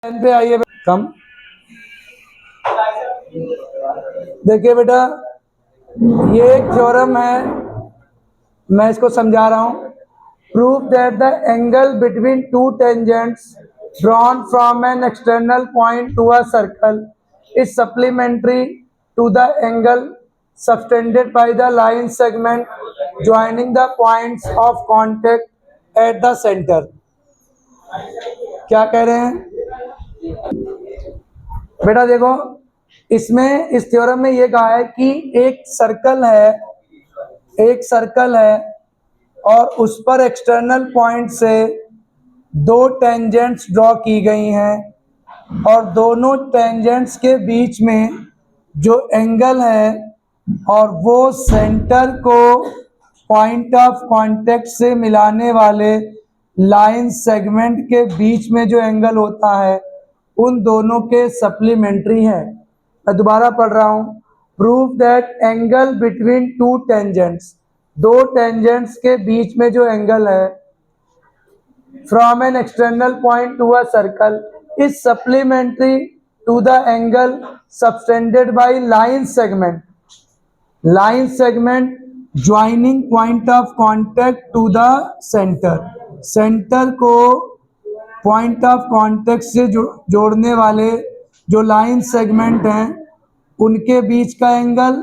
पे आइए कम। देखिए बेटा, ये एक थ्योरम है, मैं इसको समझा रहा हूँ। Prove that the angle between two tangents drawn from an external point to a circle is supplementary to the angle subtended by the line segment joining the points of contact at the centre. क्या कह रहे हैं बेटा? देखो, इसमें इस theorem में ये कहा है कि एक सर्कल है और उस पर एक्सटर्नल पॉइंट से दो टेंजेंट्स ड्रॉ की गई हैं और दोनों टेंजेंट्स के बीच में जो एंगल है और वो सेंटर को पॉइंट ऑफ कांटेक्ट से मिलाने वाले लाइन सेगमेंट के बीच में जो एंगल होता है उन दोनों के सप्लीमेंट्री है। मैं दोबारा पढ़ रहा हूं। Prove that angle between two tangents, दो टेंजेंट्स के बीच में जो एंगल है from an external point to a circle is supplementary to the angle subtended by line segment joining point of contact to the centre को point of contact से जोड़ने वाले जो लाइन सेगमेंट हैं उनके बीच का एंगल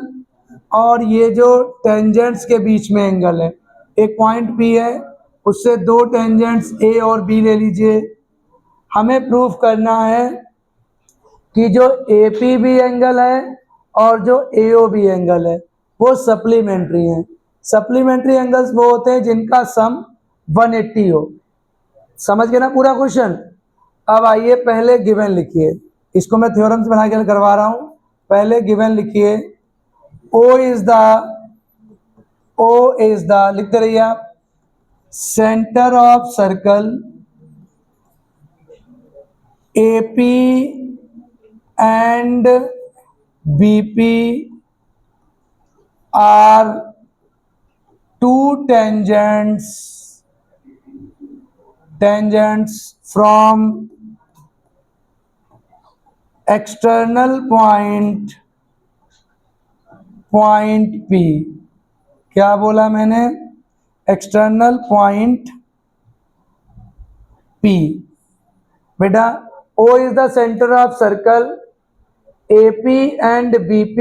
और ये जो टेंजेंट्स के बीच में एंगल है। एक पॉइंट P है, उससे दो टेंजेंट्स A और B ले लीजिए। हमें प्रूफ करना है कि जो APB एंगल है और जो AOB एंगल है वो सप्लीमेंट्री हैं। सप्लीमेंट्री एंगल्स वो होते हैं जिनका सम 180 हो। समझ गए ना पूरा क्वेश्चन? अब आइए पहले गिवन लिखिए, इसको मैं थ्योरम से बना के करवा रहा हूं। पहले गिवन लिखिए, O इज द लिखते रहिए आप, centre of circle AP and BP are two tangents from external point P। क्या बोला मैंने? External point P। बेटा, O is the center of circle, AP and BP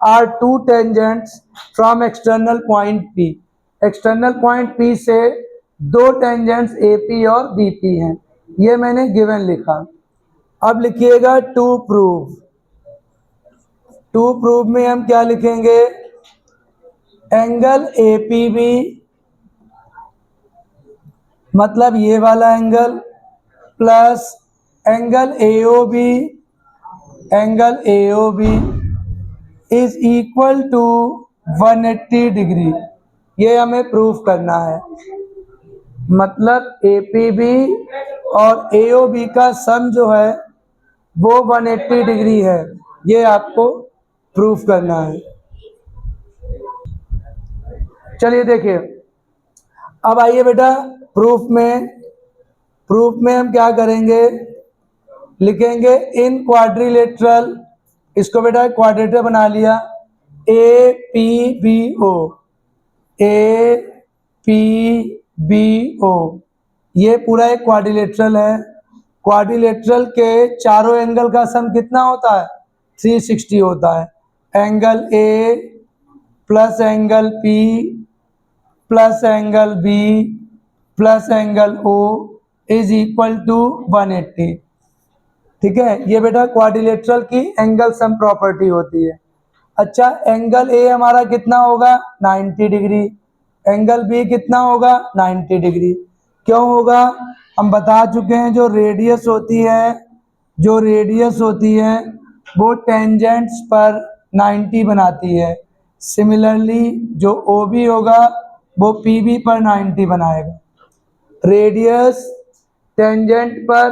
are two tangents from external point P। External point P से दो tangents AP और BP हैं। ये मैंने गिवन लिखा। अब लिखिएगा टू प्रूव में हम क्या लिखेंगे? एंगल APB मतलब ये वाला angle plus angle AOB is equal to 180 degree. ये हमें प्रूफ करना है। मतलब APB और AOB का सम जो है वो 180 डिग्री है। ये आपको प्रूफ करना है। चलिए देखिए, अब आइए बेटा प्रूफ में हम क्या करेंगे? लिखेंगे इन क्वाड्रिलेटरल, इसको बेटा क्वाड्रेटर बना लिया, APBO ये पूरा एक क्वाड्रिलेटरल है। क्वाड्रिलेटरल के चारों एंगल का सम कितना होता है? 360 होता है। Angle A plus angle P plus angle B plus angle O is equal to 180। ठीक है, ये बेटा क्वाड्रिलेटरल की एंगल सम प्रॉपर्टी होती है। अच्छा, एंगल A हमारा कितना होगा? 90 डिग्री। एंगल B कितना होगा? 90 डिग्री। क्यों होगा? हम बता चुके हैं, जो रेडियस होती है वो टेंजेंट्स पर 90 बनाती है। सिमिलरली जो OB होगा वो PB पर 90 बनाएगा। रेडियस टेंजेंट पर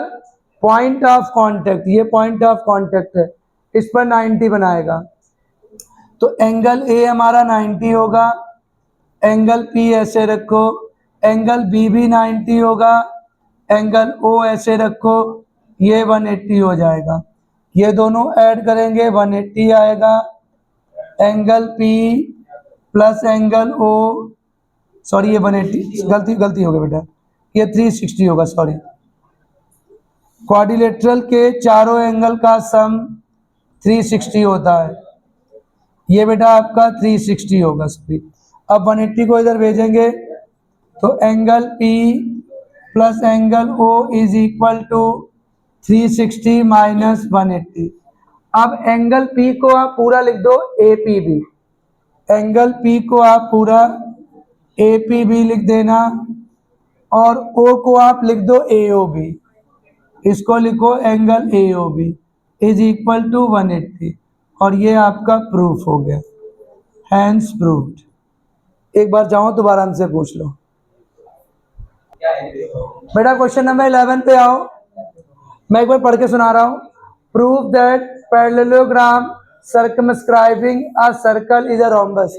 पॉइंट ऑफ कांटेक्ट, ये पॉइंट ऑफ कांटेक्ट है, इस पर 90 बनाएगा। तो एंगल A हमारा 90 होगा, एंगल P ऐसे रखो, एंगल B भी 90 होगा, एंगल O ऐसे रखो, ये 180 हो जाएगा। ये दोनों ऐड करेंगे 180 आएगा। Angle P plus angle O, sorry ये 180 गलती हो गई बेटा, ये 360 होगा, सॉरी। क्वाड्रिलेटरल के चारों एंगल का सम 360 होता है। ये बेटा आपका 360 होगा, सॉरी। अब 180 को इधर भेजेंगे तो angle P plus angle O is equal to 360 minus 180। अब एंगल P को आप पूरा लिख दो APB, एंगल P को आप पूरा APB लिख देना, और O को आप लिख दो AOB, इसको लिखो angle AOB is equal to 180, और ये आपका प्रूफ हो गया, हैंस प्रूव्ड। एक बार जाओ दोबारा हमसे पूछ लो। बेटा क्वेश्चन नंबर 11 पे आओ, मैं एक बार पढ़ के सुना रहा हूं। Prove that parallelogram circumscribing a circle is a rhombus.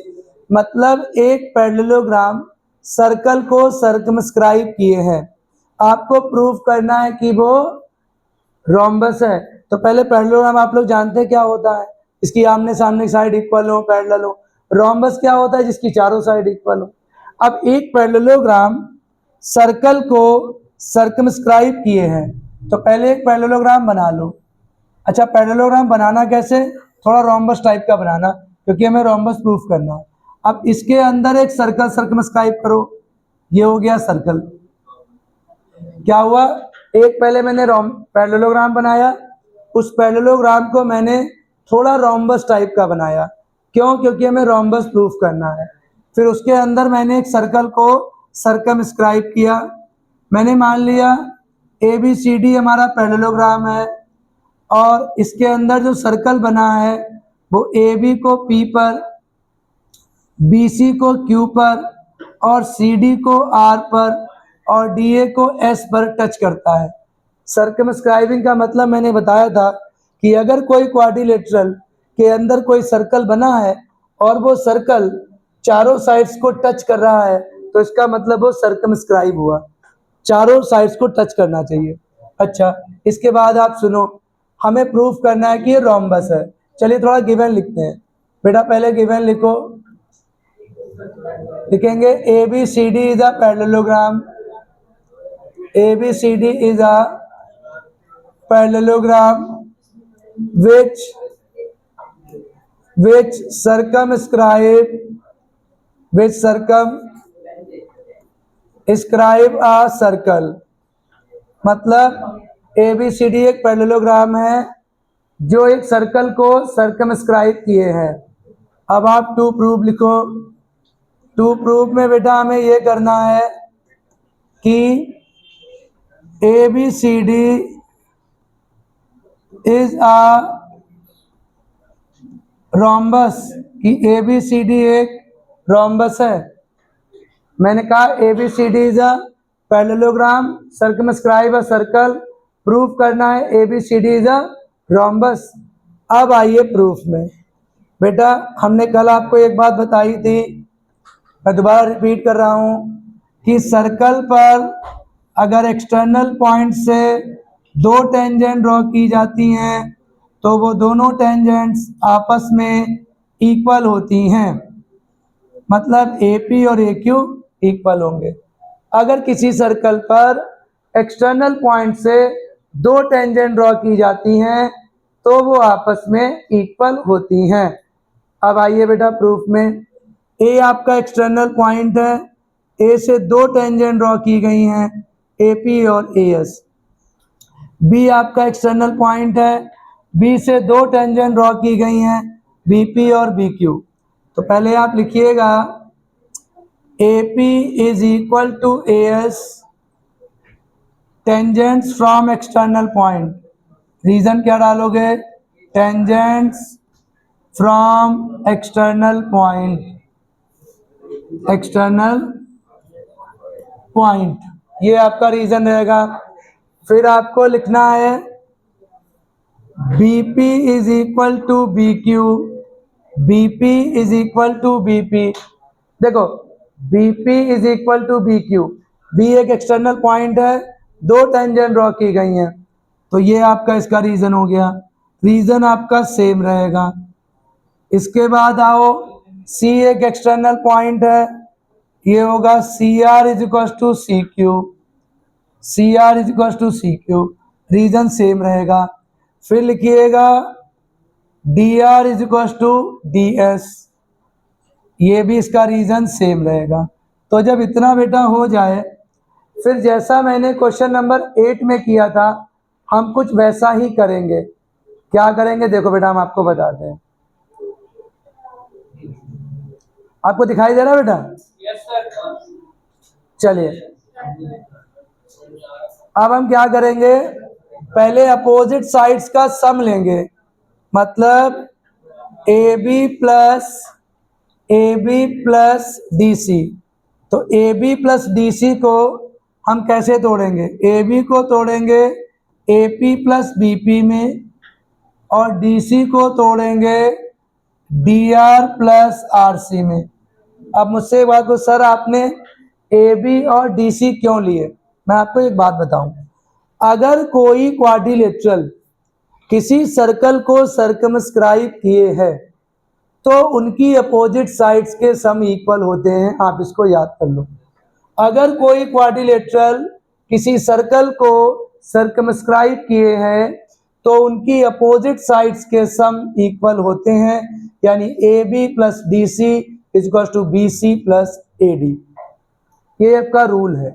मतलब एक पैरेललोग्राम सर्कल को सर्कमस्क्राइब किए हैं, आपको प्रूव करना है कि वो रोम्बस है। तो पहले पैरेललोग्राम आप लोग जानते हैं क्या होता है, इसकी आमने सामने की साइड इक्वल हो, पैरेलल हो। रोम्बस क्या होता है, जिसकी चारों साइड इक्वल हो। अब एक पैरेललोग्राम सर्कल को सर्कमस्क्राइब किए हैं, तो पहले एक पैरेललोग्राम बना लो। अच्छा, पैरेललोग्राम बनाना कैसे, थोड़ा रोम्बस टाइप का बनाना, क्योंकि हमें रोम्बस प्रूफ करना है। अब इसके अंदर एक सर्कल सर्कमस्क्राइब करो, ये हो गया सर्कल। क्या हुआ, एक पहले मैंने पैरेललोग्राम बनाया, उस पैरेललोग्राम को मैंने थोड़ा रोम्बस टाइप का बनाया। क्यों, क्योंकि हमें रोम्बस प्रूफ करना है। फिर उसके अंदर मैंने एक सर्कल को सर्कमस्क्राइब किया। मैंने मान लिया ABCD हमारा पैरेललोग्राम है, और इसके अंदर जो सर्कल बना है वो AB को P पर, BC को Q पर, और CD को R पर, और DA को S पर टच करता है। सर्कमस्क्राइबिंग का मतलब मैंने बताया था कि अगर कोई क्वाड्रिलेटरल के अंदर कोई सर्कल बना है और वो सर्कल चारों साइड्स को टच कर रहा है, तो इसका मतलब वो सर्कमस्क्राइब हुआ, चारों साइड्स को टच करना चाहिए। अच्छा, इसके बाद आप सुनो, हमें प्रूफ करना है कि ये रोम्बस है। चलिए थोड़ा गिवन लिखते हैं। बेटा पहले गिवन लिखो, लिखेंगे ABCD is a parallelogram, ABCD is a parallelogram which circumscribe a circle। मतलब ABCD एक पैरेललोग्राम है जो एक सर्कल को सर्कमस्क्राइब किए हैं। अब आप टू प्रूफ लिखो। टू प्रूफ में बेटा हमें ये करना है कि ABCD इज अ रोम्बस, कि ABCD एक रोम्बस है। मैंने कहा ABCD is a parallelogram circumscribe a circle, proof करना है ABCD इज अ रोम्बस। अब आइए प्रूफ में। बेटा हमने कल आपको एक बात बताई थी, मैं दोबारा रिपीट कर रहा हूं, कि सर्कल पर अगर एक्सटर्नल पॉइंट से दो टेंजेंट ड्रॉ की जाती हैं तो वो दोनों टेंजेंट्स आपस में इक्वल होती हैं। मतलब AP और AQ इक्वल होंगे। अगर किसी सर्कल पर एक्सटर्नल पॉइंट से दो टेंजेंट ड्रॉ की जाती हैं तो वो आपस में इक्वल होती हैं। अब आइए बेटा प्रूफ में। A आपका एक्सटर्नल पॉइंट है, A से दो टेंजेंट ड्रॉ की गई हैं, AP और AS। B आपका एक्सटर्नल पॉइंट है, B से दो टेंजेंट ड्रॉ की गई हैं, BP और BQ। तो पहले आप लिखिएगा AP is equal to AS tangents from external point. Reason क्या डालोगे, tangents from external point, external point, ये आपका रीजन रहेगा। फिर आपको लिखना है BP is equal to BQ, BP is equal to BP। देखो BP is equal to BQ, B एक एक्सटर्नल पॉइंट है, दो टेंजेंट ड्रॉ की गई हैं, तो ये आपका इसका रीजन हो गया, रीजन आपका सेम रहेगा। इसके बाद आओ, सी एक एक्सटर्नल पॉइंट है, ये होगा C R is equal to C Q, C R is equal to C Q, reason same रहेगा। फिर लिखिएगा D R is equal to D S, ये भी इसका रीजन सेम रहेगा। तो जब इतना बेटा हो जाए, फिर जैसा मैंने क्वेश्चन नंबर 8 में किया था, हम कुछ वैसा ही करेंगे। क्या करेंगे देखो बेटा, हम आपको बताते हैं। आपको दिखाई दे रहा है बेटा? Yes sir. चलिए, अब हम क्या करेंगे, पहले अपोजिट साइड्स का सम लेंगे, मतलब A B plus D C. तो A B plus D C को हम कैसे तोड़ेंगे, ए बी को तोड़ेंगे A P plus B P में, और डी सी को तोड़ेंगे D R plus R C में। अब मुझसे एक बात को, सर आपने ए बी और डी सी क्यों लिए? मैं आपको एक बात बताऊं, अगर कोई क्वाड्रिलेटरल किसी सर्कल को सर्कमस्क्राइब किए है तो उनकी अपोजिट साइड्स के सम इक्वल होते हैं, आप इसको याद कर लो। अगर कोई क्वाड्रिलेटरल किसी सर्कल को सर्कमस्क्राइब किए हैं तो उनकी अपोजिट साइड्स के सम इक्वल होते हैं, यानी A B plus D C is equal to B C plus A D. ये आपका रूल है,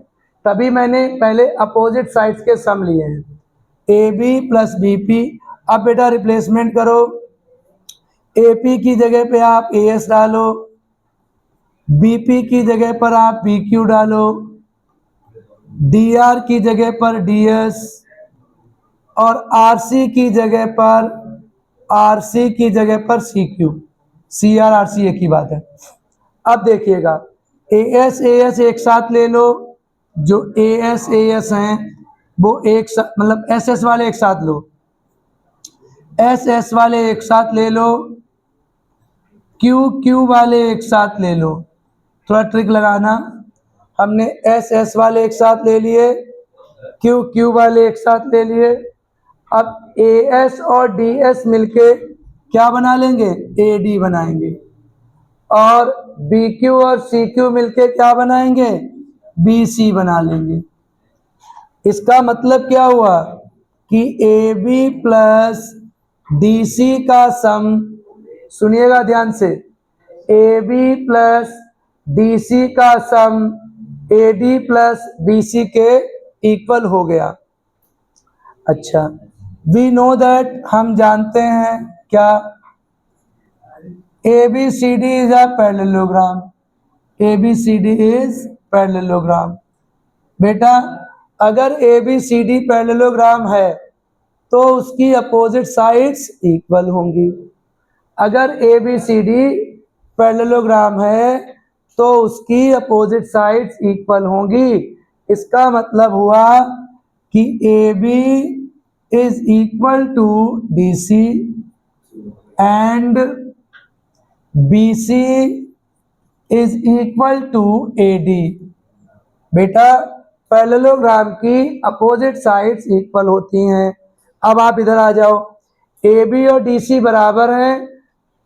तभी मैंने पहले अपोजिट साइड्स के सम लिए हैं, A B plus B P. अब बेटा रिप्लेसमेंट करो, ए पी की जगह पे आप ए एस डालो, बी पी की जगह पर आप बी क्यू डालो, डी आर की जगह पर डी एस, और आर सी की जगह पर C Q. C R R C एक ही बात है। अब देखिएगा, ए एस एक साथ ले लो, जो ए एस हैं वो एक साथ, मतलब एस एस वाले एक साथ लो, एस एस वाले एक साथ ले लो, क्यू क्यू वाले एक साथ ले लो। थोड़ा ट्रिक लगाना, हमने एस एस वाले एक साथ ले लिए, क्यू क्यू वाले एक साथ ले लिए। अब ए एस और डी एस मिलके क्या बना लेंगे, ए डी बनाएंगे, और बी क्यू और सी क्यू मिलके क्या बनाएंगे, बी सी बना लेंगे। इसका मतलब क्या हुआ कि A B plus D C का सम, सुनिएगा ध्यान से, A B plus D C का sum A D plus B C के इक्वल हो गया। अच्छा, वी नो दैट, हम जानते हैं क्या, A B C D is a parallelogram, A B C D is parallelogram. बेटा अगर A B C D parallelogram है तो उसकी अपोजिट साइड्स इक्वल होंगी। अगर A B C D parallelogram है तो उसकी अपोजिट साइड्स इक्वल होंगी। इसका मतलब हुआ कि A B is equal to D C and B C is equal to A D. बेटा पैरेललोग्राम की अपोजिट साइड्स इक्वल होती हैं। अब आप इधर आ जाओ, ए बी और डी सी बराबर हैं,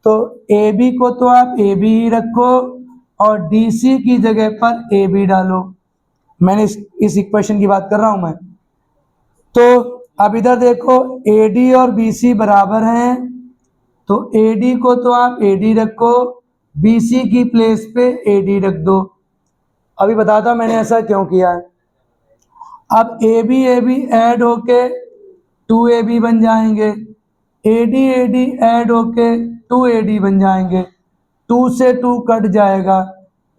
तो ए बी को तो आप ए बी ही रखो और डी सी की जगह पर ए बी डालो। मैंने इस इक्वेशन की बात कर रहा हूं मैं। तो अब इधर देखो, ए डी और बी सी बराबर हैं, तो ए डी को तो आप ए डी रखो, बी सी की प्लेस पे ए डी रख दो। अभी बताता हूं मैंने ऐसा क्यों किया है। अब ए बी ऐड होके 2AB बन जाएंगे, AD ऐड होके 2AD बन जाएंगे, 2 से 2 कट जाएगा,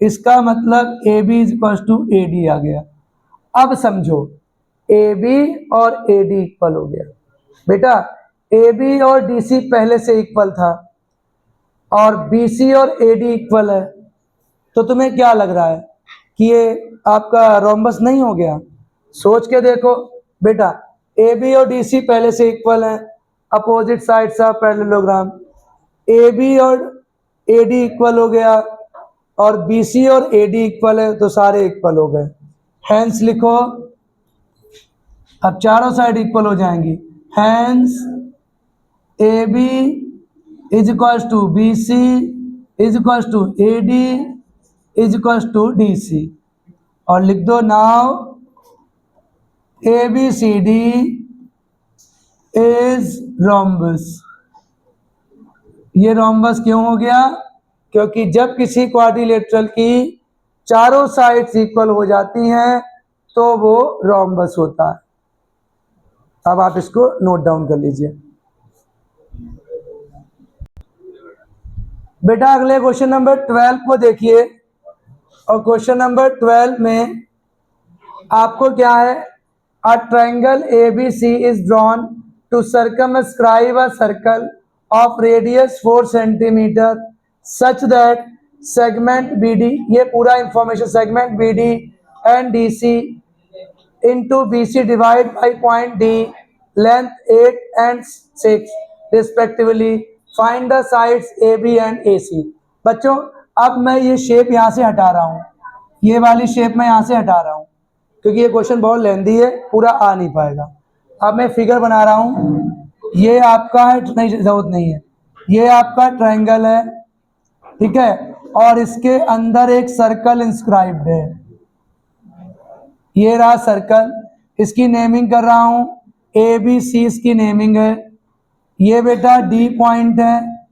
इसका मतलब AB is equal to AD आ गया। अब समझो, AB और AD इक्वल हो गया। बेटा AB और DC पहले से इक्वल था और BC और AD इक्वल है, तो तुम्हें क्या लग रहा है कि ये आपका रोम्बस नहीं हो गया? सोच के देखो बेटा, ए बी और डी सी पहले से इक्वल हैं, opposite sides of parallelogram, A B और ए डी इक्वल हो गया और बी सी और ए डी इक्वल है, तो सारे इक्वल हो गए। हैंस लिखो अब चारों साइड इक्वल हो जाएंगी, hence A B is equals to B C is equals to A D is equals to D C, और लिख दो now A B C D is rhombus. ये रोम्बस क्यों हो गया? क्योंकि जब किसी क्वाड्रिलेटरल की चारों साइड्स इक्वल हो जाती हैं तो वो रोम्बस होता है। अब आप इसको नोट डाउन कर लीजिए। बेटा अगले क्वेश्चन नंबर 12 को देखिए, और क्वेश्चन नंबर 12 में आपको क्या है, a triangle ABC is drawn to circumscribe a circle of radius 4 centimetre such that segment BD, ये पूरा information, segment BD and DC into BC divide by point D, length 8 and 6 respectively. Find the sides AB and AC. बच्चों अब मैं ये shape यहाँ से हटा रहा हूँ, ये वाली शेप मैं यहाँ से हटा रहा हूँ क्योंकि ये क्वेश्चन बहुत लेंदी है, पूरा आ नहीं पाएगा। अब मैं फिगर बना रहा हूँ, ये आपका है, नहीं जरूरत नहीं है, ये आपका ट्रायंगल है, ठीक है, और इसके अंदर एक सर्कल इंस्क्राइब्ड है, ये रहा सर्कल, इसकी नेमिंग कर रहा हूं ABC, इसकी नेमिंग है। ये बेटा D पॉइंट है,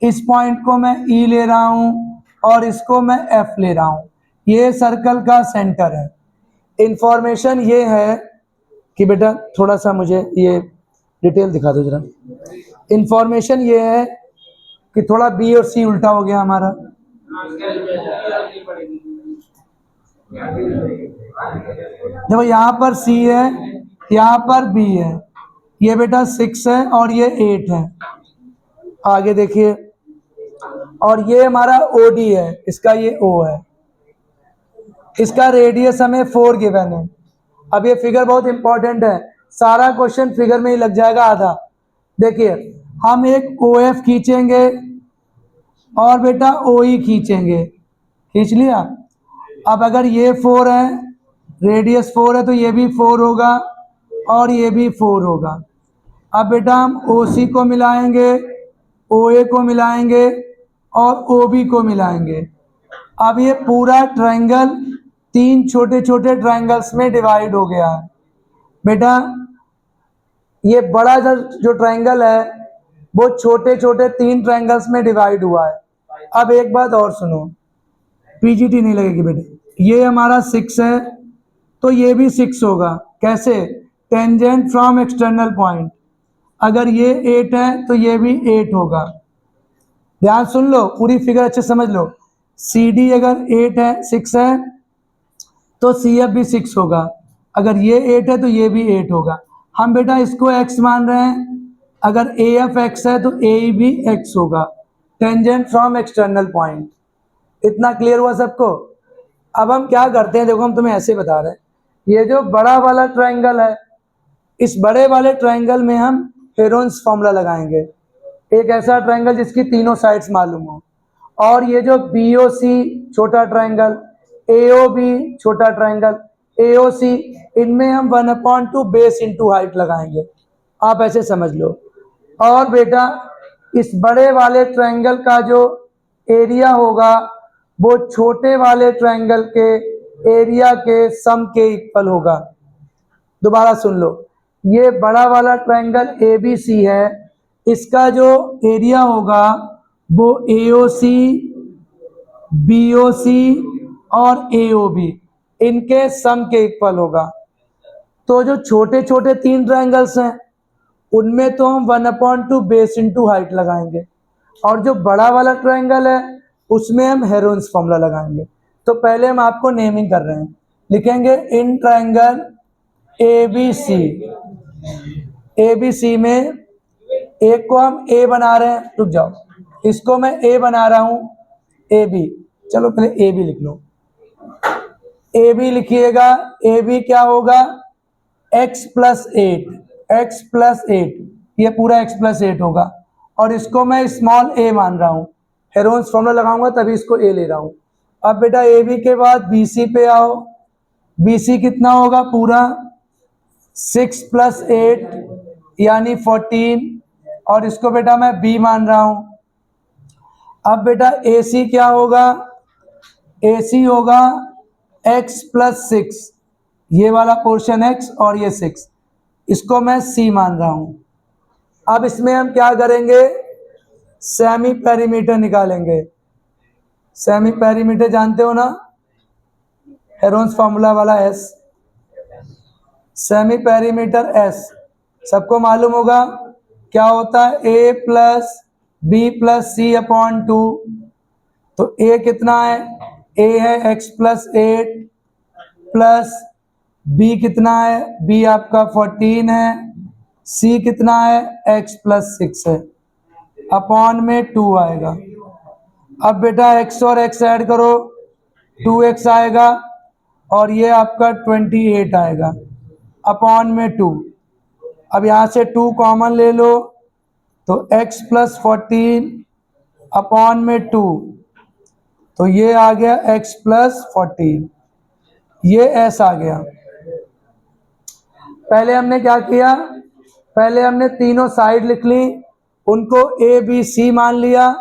इस पॉइंट को मैं E ले रहा हूं और इसको मैं F ले रहा हूं, ये सर्कल का सेंटर है। इंफॉर्मेशन ये है कि बेटा थोड़ा सा मुझे ये डिटेल दिखा दो जरा। इंफॉर्मेशन ये है कि थोड़ा B और C उल्टा हो गया हमारा, देखो यहाँ पर C है, यहाँ पर B है, ये बेटा 6 है और ये 8 है। आगे देखिए, और ये हमारा OD है, इसका ये O है, इसका रेडियस हमें 4 गिवन है। अब ये फिगर बहुत इंपॉर्टेंट है, सारा क्वेश्चन फिगर में ही लग जाएगा आधा। देखिए हम एक OF खींचेंगे और बेटा OE खींचेंगे, खींच लिया। अब अगर ये 4 है, रेडियस 4 है, तो ये भी 4 होगा और ये भी 4 होगा। अब बेटा हम OC को मिलाएंगे, OA को मिलाएंगे और OB को मिलाएंगे। अब ये पूरा ट्रायंगल 3 छोटे छोटे ट्रायंगल्स में डिवाइड हो गया है। बेटा ये बड़ा जो ट्रायंगल है वो छोटे छोटे 3 ट्रायंगल्स में डिवाइड हुआ है। अब एक बात और सुनो, PGT नहीं लगेगी बेटे, ये हमारा 6 है तो ये भी 6 होगा। कैसे? टेंजेंट फ्रॉम एक्सटर्नल पॉइंट, अगर ये 8 है तो ये भी 8 होगा। ध्यान सुन लो, पूरी फिगर अच्छे समझ लो। CD अगर 8 है, 6 है तो CF भी 6 होगा, अगर ये 8 है तो ये भी 8 होगा। हम बेटा इसको x मान रहे हैं, अगर AF x है तो AE भी x होगा, टेंजेंट फ्रॉम एक्सटर्नल पॉइंट। इतना क्लियर हुआ सबको? अब हम क्या करते हैं, देखो हम तुम्हें ऐसे बता रहे हैं, ये जो बड़ा वाला ट्रायंगल है, इस बड़े वाले ट्रायंगल में हम हेरोन्स फॉर्मूला लगाएंगे, एक ऐसा ट्रायंगल जिसकी तीनों साइड्स मालूम हो। और ये जो BOC छोटा ट्रायंगल, AOB छोटा ट्रायंगल, AOC, इनमें हम 1/2 बेस इंटू हाइट लगाएंगे, आप ऐसे समझ लो। और बेटा इस बड़े वाले ट्रायंगल का जो एरिया होगा वो छोटे वाले ट्रायंगल के एरिया के सम के इक्वल होगा। दोबारा सुन लो, ये बड़ा वाला ट्रायंगल ABC है, इसका जो एरिया होगा वो AOC, BOC और AOB इनके सम के इक्वल होगा। तो जो छोटे छोटे 3 ट्रायंगल्स हैं उनमें तो हम 1/2 बेस इंटू हाइट लगाएंगे, और जो बड़ा वाला ट्रायंगल है उसमें हम हेरोन्स फॉर्मूला लगाएंगे। तो पहले हम आपको नेमिंग कर रहे हैं, लिखेंगे इन ट्रायंगल ABC में एक को हम A बना रहे हैं, रुक जाओ, इसको मैं A बना रहा हूं, AB, चलो पहले AB लिख लो। AB लिखिएगा, AB क्या होगा, x + 8, ये पूरा x + 8 होगा, और इसको मैं स्मॉल a मान रहा हूं, हेरोन्स फॉर्मूला लगाऊंगा तभी इसको a ले रहा हूं। अब बेटा AB के बाद BC पे आओ, BC कितना होगा, पूरा 6 + 8 यानी 14, और इसको बेटा मैं b मान रहा हूं। अब बेटा AC क्या होगा, AC होगा x + 6, ये वाला पोर्शन x और ये 6, इसको मैं c मान रहा हूं। अब इसमें हम क्या करेंगे, सेमी पेरीमीटर निकालेंगे। सेमी पेरीमीटर जानते हो ना, हेरोन्स फॉर्मूला वाला S, सेमी पेरीमीटर S सबको मालूम होगा क्या होता है, A + B + C/2। तो A कितना है, A है x + 8 प्लस B कितना है, B आपका 14 है, C कितना है, x + 6 है, अपॉन में 2 आएगा। अब बेटा x और x ऐड करो, 2x आएगा, और ये आपका 28 आएगा, अपॉन में 2। अब यहाँ से 2 कॉमन ले लो, तो x + 14 अपॉन में 2, तो ये आ गया x + 14, ये s आ गया। पहले हमने क्या किया, पहले हमने तीनों साइड लिख ली, उनको A B C मान लिया,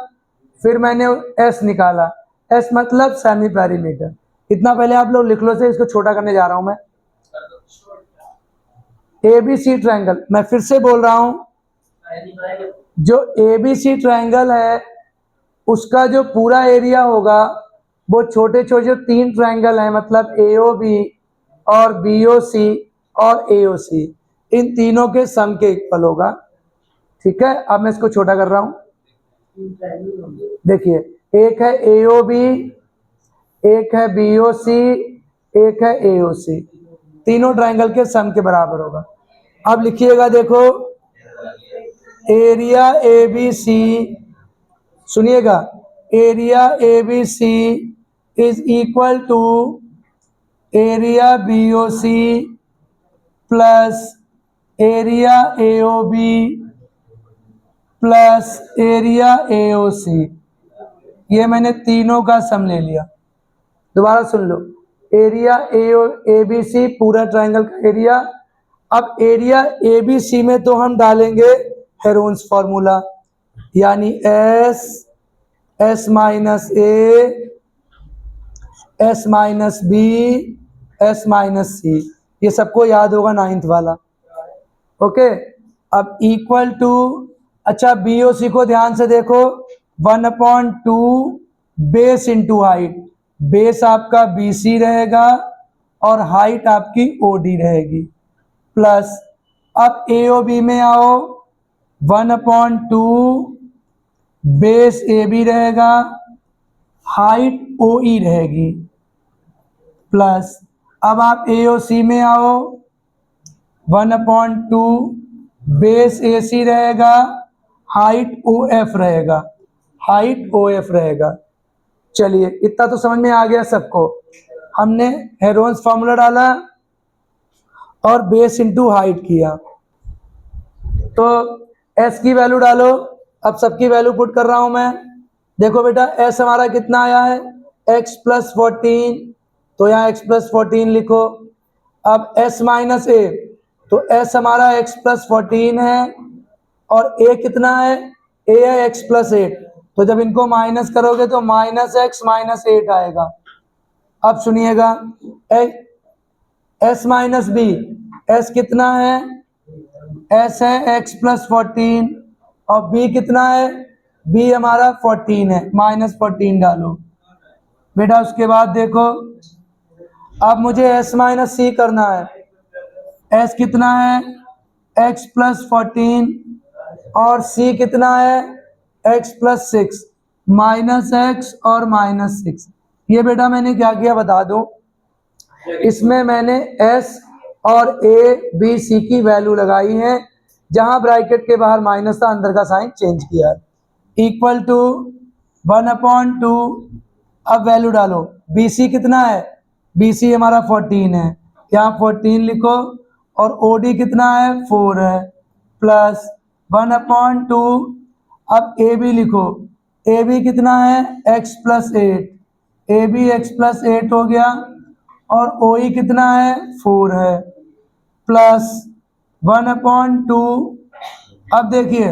फिर मैंने S निकाला, S मतलब सेमी पेरीमीटर। इतना पहले आप लोग लिख लो, से इसको छोटा करने जा रहा हूं मैं। ABC ट्रायंगल, मैं फिर से बोल रहा हूं, जो ABC ट्रायंगल है उसका जो पूरा एरिया होगा वो छोटे छोटे जो 3 ट्रायंगल हैं, मतलब AOB और BOC और AOC, इन तीनों के सम के इक्वल होगा। ठीक है, अब मैं इसको छोटा कर रहा हूं। देखिए, एक है AOB, एक है BOC, एक है AOC, तीनों ट्रायंगल के सम के बराबर होगा। अब लिखिएगा, देखो एरिया ABC, सुनिएगा, area ABC is equal to area BOC plus area AOB plus area AOC। ये मैंने तीनों का सम ले लिया। दोबारा सुन लो, एरिया ABC पूरा ट्रायंगल का एरिया। अब एरिया ABC में तो हम डालेंगे हेरोन्स फॉर्मूला, यानी S S - A S - B S - C, ये सबको याद होगा 9th वाला। ओके, अब इक्वल टू, अच्छा BOC को ध्यान से देखो, 1/2 बेस इंटू हाइट, बेस आपका BC रहेगा और हाइट आपकी OD रहेगी, प्लस अब AOB में आओ, 1/2 बेस AB रहेगा, हाइट OE रहेगी, प्लस अब आप AOC में आओ, 1/2 बेस AC रहेगा, हाइट OF रहेगा, हाइट OF रहेगा। चलिए, इतना तो समझ में आ गया सबको। हमने हेरोन्स फॉर्मूला डाला और बेस इंटू हाइट किया, तो S की वैल्यू डालो। अब सबकी वैल्यू पुट कर रहा हूं मैं। देखो बेटा, S हमारा कितना आया है, x + 14, तो यहाँ x + 14 लिखो। अब S - A, तो S हमारा x + 14 है, और A कितना है, A है x + 8, तो जब इनको माइनस करोगे तो -x - 8 आएगा। अब सुनिएगा, S - B, S कितना है, S है x + 14, और B कितना है, B हमारा 14 है, -14 डालो बेटा। उसके बाद देखो, अब मुझे S - C करना है। S कितना है, x + 14, और C कितना है, x + 6, -x और -6। ये बेटा मैंने क्या किया बता दो, इसमें मैंने S और A B C की वैल्यू लगाई है, जहां ब्रैकेट के बाहर माइनस था अंदर का साइन चेंज किया है, इक्वल टू 1/2। अब वैल्यू डालो, BC कितना है, BC हमारा 14 है, यहाँ 14 लिखो, और OD कितना है, 4 है, प्लस 1/2। अब AB लिखो, AB कितना है, x + 8, AB x + 8 हो गया, और OE कितना है, 4 है, प्लस 1/2। अब देखिए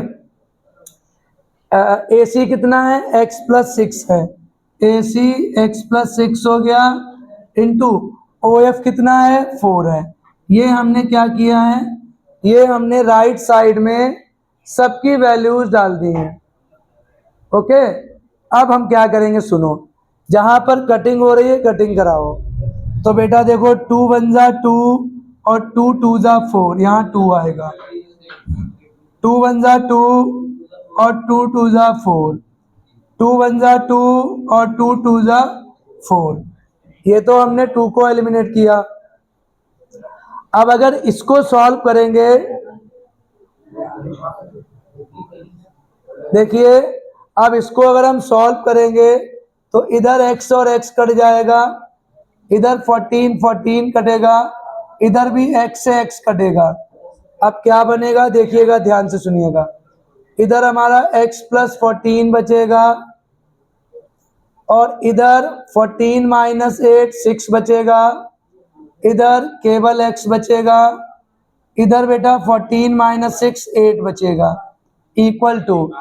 ए सी कितना है, x प्लस 6 है, ए सी एक्स प्लस 6 हो गया, इंटू ओ एफ कितना है 4 है। ये हमने क्या किया है, ये हमने राइट साइड में सबकी वैल्यूज डाल दी हैं। ओके, अब हम क्या करेंगे सुनो, जहां पर कटिंग हो रही है कटिंग कराओ। तो बेटा देखो 2 1 जा 2 और 2 2 जा 4, यहाँ 2 आएगा, 2 1 जा 2 और 2 2 जा 4, 2 1 जा 2 और 2 2 जा 4। ये तो हमने 2 को एलिमिनेट किया। अब अगर इसको सॉल्व करेंगे, देखिए अब इसको अगर हम सॉल्व करेंगे तो इधर x और x कट जाएगा, इधर 14 14 कटेगा, इधर भी x से x कटेगा। अब क्या बनेगा देखिएगा, ध्यान से सुनिएगा, इधर हमारा x प्लस 14 बचेगा और इधर 14 माइनस 8 6 बचेगा, इधर केवल x बचेगा, इधर बेटा 14 माइनस 6 8 बचेगा, इक्वल टू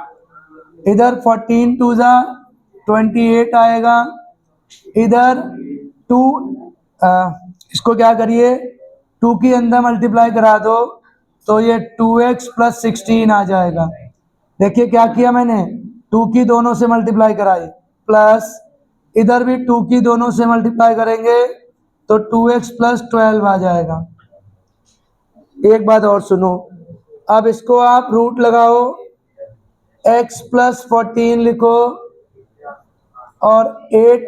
इधर 14 टू जा 28 आएगा, इधर 2 इसको क्या करिए 2 के अंदर मल्टीप्लाई करा दो तो ये 2x प्लस 16 आ जाएगा। देखिए क्या किया मैंने, 2 की दोनों से मल्टीप्लाई कराई, प्लस इधर भी 2 की दोनों से मल्टीप्लाई करेंगे तो 2x प्लस 12 आ जाएगा। एक बात और सुनो, अब इसको आप रूट लगाओ, x प्लस 14 लिखो और 8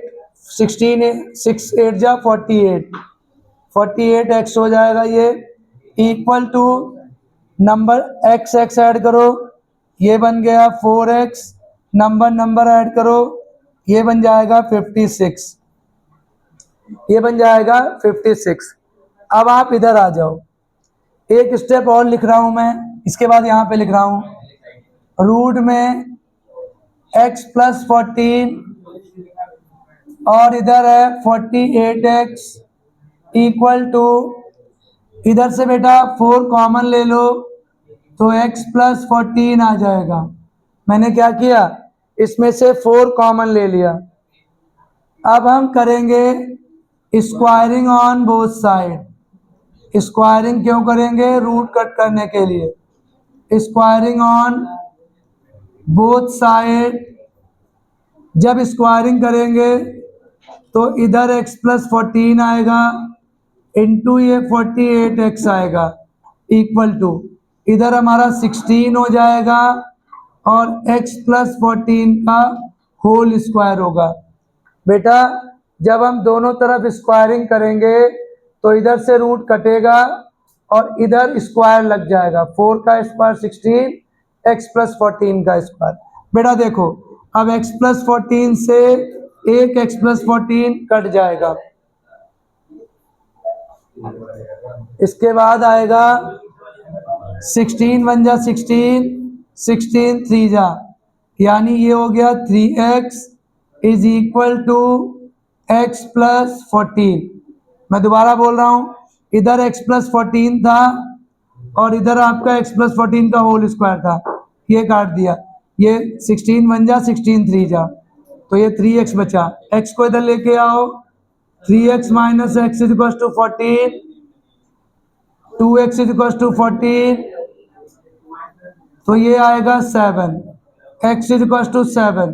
16 6 8 जा 48 48x हो जाएगा, ये equal to number x x add करो, ये बन गया 4x, नंबर नंबर ऐड करो, ये बन जाएगा 56, ये बन जाएगा 56। अब आप इधर आ जाओ, एक स्टेप और लिख रहा हूं मैं, इसके बाद यहां पे लिख रहा हूं रूट में x प्लस 14 और इधर है 48x इक्वल टू, इधर से बेटा 4 कॉमन ले लो तो x प्लस 14 आ जाएगा। मैंने क्या किया, इसमें से 4 कॉमन ले लिया। अब हम करेंगे squaring on both side. Squaring क्यों करेंगे, रूट कट करने के लिए। स्क्वायरिंग ऑन बोथ साइड, जब स्क्वायरिंग करेंगे तो इधर x प्लस 14 आएगा इंटू ये 48x आएगा, इक्वल टू इधर हमारा 16 हो जाएगा और x प्लस 14 का होल स्क्वायर होगा। बेटा जब हम दोनों तरफ स्क्वायरिंग करेंगे तो इधर से रूट कटेगा और इधर स्क्वायर लग जाएगा, 4 का स्क्वायर 16, x प्लस 14 का स्क्वायर। बेटा देखो अब x प्लस 14 से एक x प्लस 14 कट जाएगा, इसके बाद आएगा 16 1 जा 16 16 3 जा, यानी ये हो गया 3x is equal to x plus 14। मैं दोबारा बोल रहा हूं, इधर x प्लस 14 था और इधर आपका x प्लस 14 का होल स्क्वायर था, ये काट दिया, ये 16 1 जा 16 3 जा, तो ये 3x बचा। x को इधर लेके आओ, 3x minus x is equal to 14, 2x is equal to 14, तो ये आएगा 7, x is equal to 7,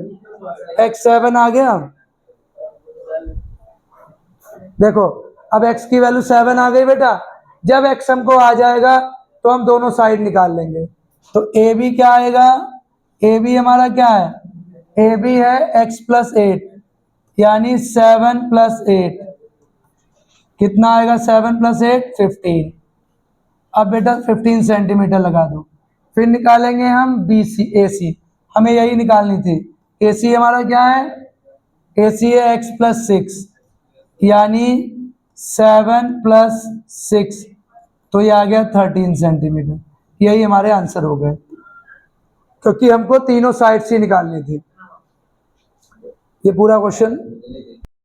x 7 आ गया। देखो अब x की वैल्यू 7 आ गई बेटा, जब x हमको आ जाएगा तो हम दोनों साइड निकाल लेंगे। तो ए बी क्या आएगा, ए बी हमारा क्या है, ए बी है x प्लस 8, यानी 7 प्लस 8, कितना आएगा 7 प्लस 8 15। अब बेटा 15 सेंटीमीटर लगा दो, फिर निकालेंगे हम बी सी ए सी, हमें यही निकालनी थी। ए सी हमारा क्या है, ए सी है x प्लस 6, यानी 7 प्लस 6, तो ये आ गया 13 सेंटीमीटर। यही हमारे आंसर हो गए, क्योंकि हमको तीनों साइड से निकालनी थी। ये पूरा क्वेश्चन